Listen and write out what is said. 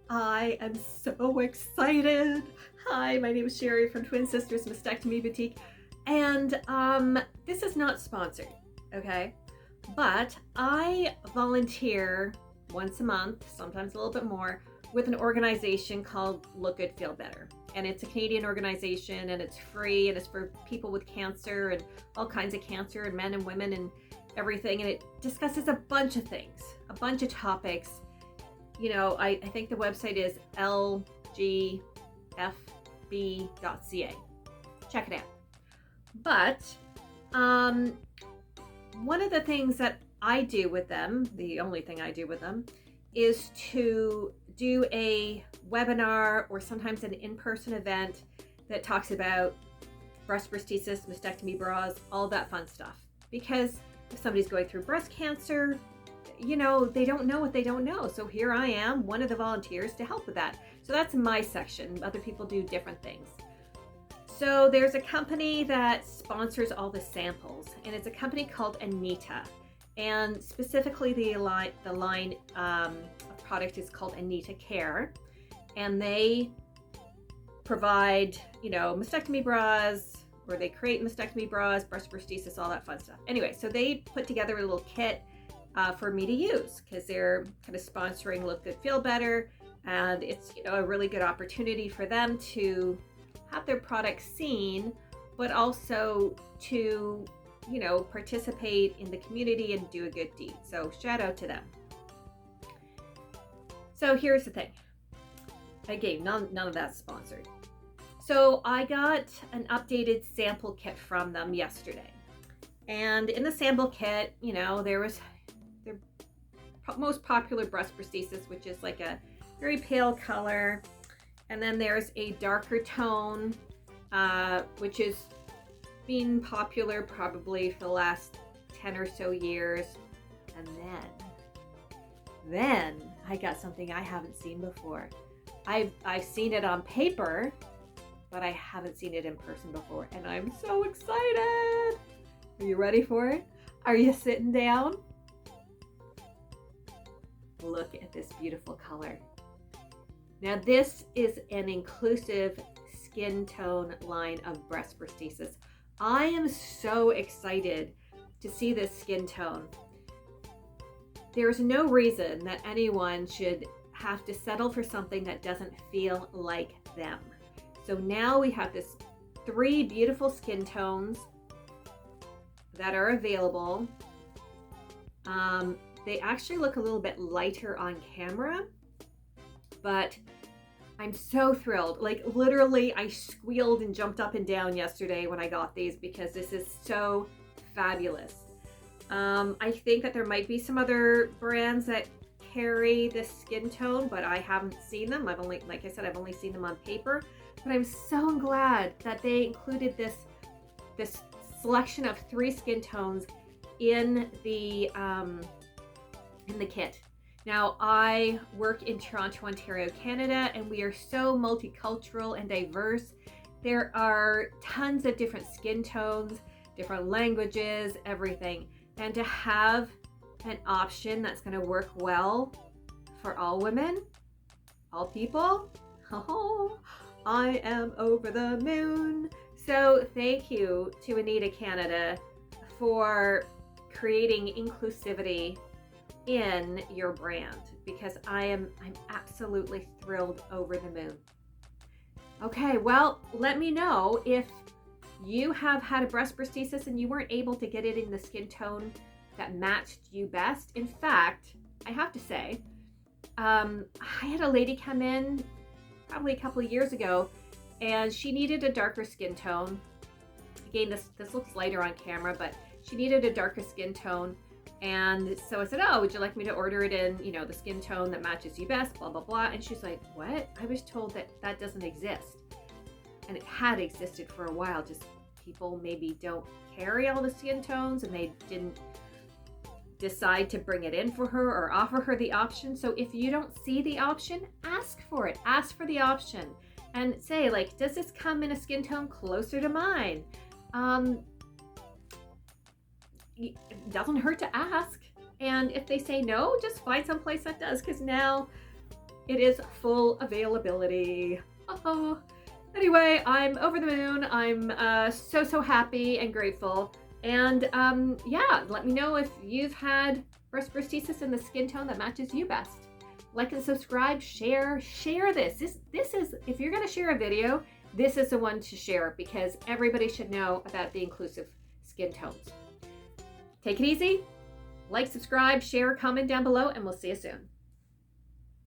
I am so excited. Hi, my name is Sherry from Twin Sisters Mastectomy Boutique, and this is not sponsored, okay? But I volunteer once a month, sometimes a little bit more, with an organization called Look Good, Feel Better. And it's a Canadian organization, and it's free, and it's for people with cancer and all kinds of cancer, and men and women and everything. And it discusses a bunch of things, a bunch of topics. You know, I think the website is lgfb.ca. Check it out. But one of the things that I do with them, the only thing I do with them, is to do a webinar or sometimes an in-person event that talks about breast prosthesis, mastectomy bras, all that fun stuff. Because if somebody's going through breast cancer, you know, they don't know what they don't know. So here I am, one of the volunteers to help with that. So that's my section. Other people do different things. So there's a company that sponsors all the samples, and it's a company called Anita. And specifically the line of product is called Anita Care. And they provide, you know, mastectomy bras, or they create mastectomy bras, breast prosthesis, all that fun stuff. Anyway, so they put together a little kit for me to use because they're kind of sponsoring Look Good, Feel Better, and it's, you know, a really good opportunity for them to have their products seen, but also to, you know, participate in the community and do a good deed. So shout out to them. So here's the thing. Again, none of that's sponsored. So I got an updated sample kit from them yesterday. And in the sample kit, you know, there was their most popular breast prosthesis, which is like a very pale color. And then there's a darker tone, which has been popular probably for the last 10 or so years. And then I got something I haven't seen before. I've seen it on paper, but I haven't seen it in person before, and I'm so excited. Are you ready for it? Are you sitting down? Look at this beautiful color. Now this is an inclusive skin tone line of breast prosthesis. I am so excited to see this skin tone. There's no reason that anyone should have to settle for something that doesn't feel like them. So now we have this 3 beautiful skin tones that are available. They actually look a little bit lighter on camera, but I'm so thrilled. Like literally I squealed and jumped up and down yesterday when I got these because this is so fabulous. I think that there might be some other brands that carry this skin tone, but I haven't seen them. Like I said, I've only seen them on paper, but I'm so glad that they included this selection of 3 skin tones in the kit. Now, I work in Toronto, Ontario, Canada, and we are so multicultural and diverse. There are tons of different skin tones, different languages, everything. And to have an option that's going to work well for all women, all people, oh, I am over the moon. So thank you to Anita Canada for creating inclusivity in your brand, because I'm absolutely thrilled over the moon. Okay, well, let me know if you have had a breast prosthesis and you weren't able to get it in the skin tone that matched you best. In fact, I have to say, I had a lady come in probably a couple of years ago, and she needed a darker skin tone. Again, this looks lighter on camera, but she needed a darker skin tone. And so I said, oh, would you like me to order it in, you know, the skin tone that matches you best, blah, blah, blah. And she's like, what? I was told that that doesn't exist. And it had existed for a while, just people maybe don't carry all the skin tones and they didn't decide to bring it in for her or offer her the option. So if you don't see the option, ask for it. Ask for the option and say, like, does this come in a skin tone closer to mine? It doesn't hurt to ask. And if they say no, just find someplace that does, because now it is full availability. Anyway, I'm over the moon. I'm so happy and grateful. And yeah, let me know if you've had breast prosthesis in the skin tone that matches you best. Like and subscribe, share this. This is, if you're gonna share a video, this is the one to share because everybody should know about the inclusive skin tones. Take it easy. Like, subscribe, share, comment down below, and we'll see you soon.